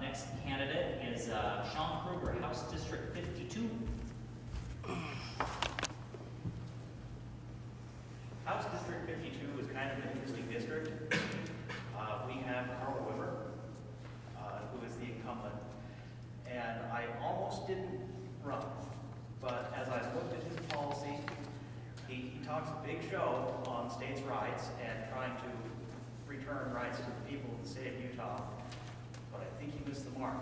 Next candidate is Shaun Kruger, House District 52. House District 52 is kind of an interesting district. We have Carl Wimmer, who is the incumbent, and I almost didn't run, but as I looked at his policy, he talks a big show on states' rights and trying to return rights to the people of the state of Utah, but I think he missed the mark.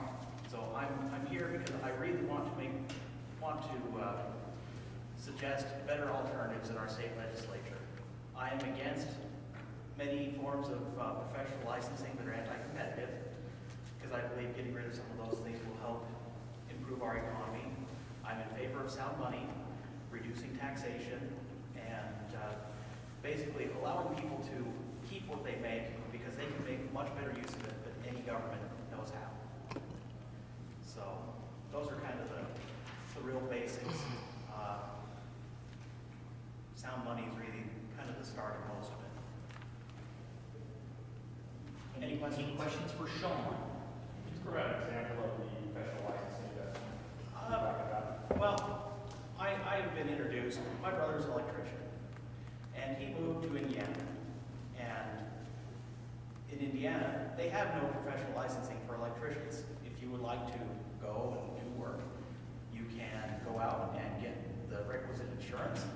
So I'm here because I really want to suggest better alternatives in our state legislature. I am against many forms of professional licensing that are anti-competitive, because I believe getting rid of some of those things will help improve our economy. I'm in favor of sound money, reducing taxation, and basically allowing people to keep what they make, because they can make much better use of it than any government knows how. So those are kind of the real basics. Sound money is really kind of the start of most of it. Any questions? Any questions for Shaun? Just provide an example of the professional licensing investment. Well, I've been introduced. My brother's an electrician, and he moved to Indiana. And in Indiana, they have no professional licensing for electricians. If you would like to go and do work, you can go out and get the requisite insurance.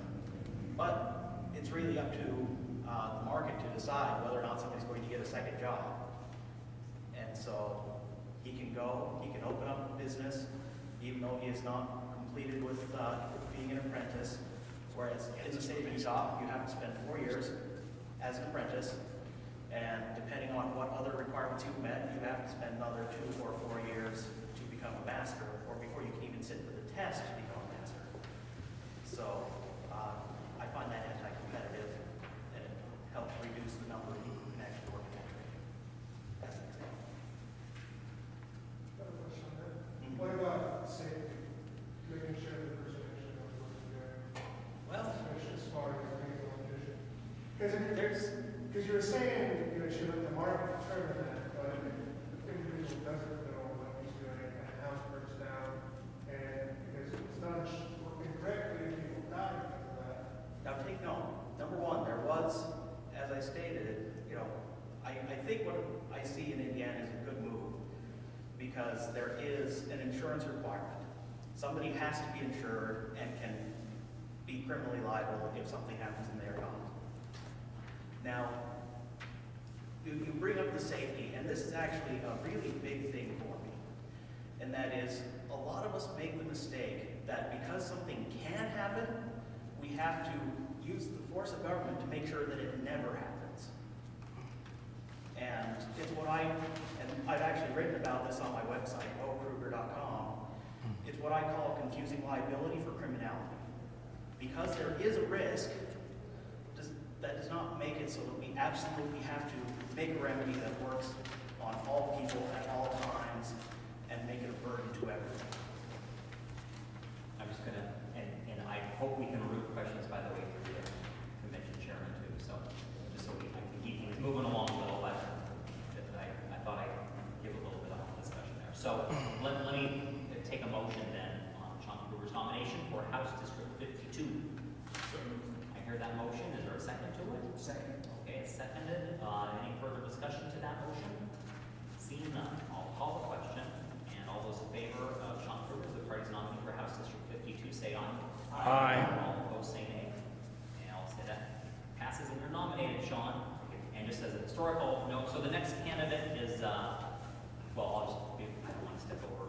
But it's really up to the market to decide whether or not somebody's going to get a second job. And so he can go, he can open up a business, even though he is not completed with being an apprentice. Whereas in the state of Utah, you have to spend 4 years as an apprentice, and depending on what other requirements you've met, you have to spend another 2 or 4 years to become a master, or before you can even sit for the test to become a master. So I find that anti-competitive, and it helps reduce the number of people who can actually work in that trade. That's an example. Another question on that. What about safety? Making sure the person actually knows what they're doing, Well, especially as far as being an electrician. Because you were saying you should let the market determine that, but if the individual doesn't know what he's doing and the house burns down, and because it's done working correctly, people die because of that. now take note. Number one, there was, as I stated, I think what I see in Indiana is a good move, because there is an insurance requirement. Somebody has to be insured and can be criminally liable if something happens and they're not. Now, you bring up the safety, and this is actually a really big thing for me, and that is a lot of us make the mistake that because something can happen, we have to use the force of government to make sure that it never happens. And it's and I've actually written about this on my website, Kruger.com. It's what I call confusing liability for criminality. Because there is a risk, that does not make it so that we absolutely have to make a remedy that works on all people at all times and make it a burden to everyone. I'm just going to, and I hope we can route questions, by the way, through the convention chairman too. So just so I can keep things moving along a little, but I thought I'd give a little bit of discussion there. So let me take a motion then on Shaun Kruger's nomination for House District 52. I hear that motion. Is there a second to it? Second. Okay, it's seconded. Any further discussion to that motion? Seeing none, I'll call the question. And all those in favor of Shaun Kruger, the party's nominee for House District 52, say aye. Aye. All opposed, say nay. And I'll say that passes, and you're nominated, Shaun. And just as a historical note, so the next candidate is, well, I don't want to step over.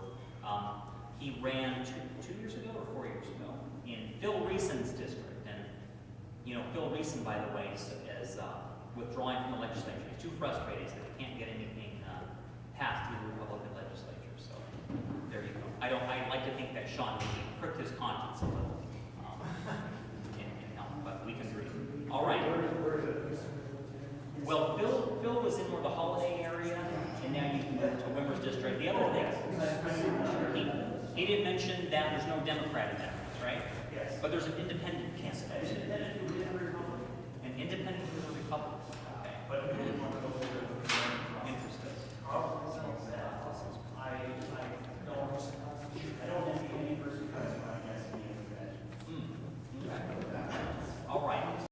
He ran two years ago or 4 years ago in Phil Reeson's district. And, Phil Reeson, by the way, is withdrawing from the legislature. He's too frustrated that he can't get anything passed through the Republican legislature. So there you go. I'd like to think that Shaun pricked his conscience a little in help, but we can agree. All right. Where is it? Well, Phil was in more the Holiday area, and now you can move to Wimmer's district. The other thing, he didn't mention that there's no Democrat in that race, right? Yes. But there's an independent candidate. An independent who did a Republican. An independent who's a Republican. Okay. But we didn't want to go over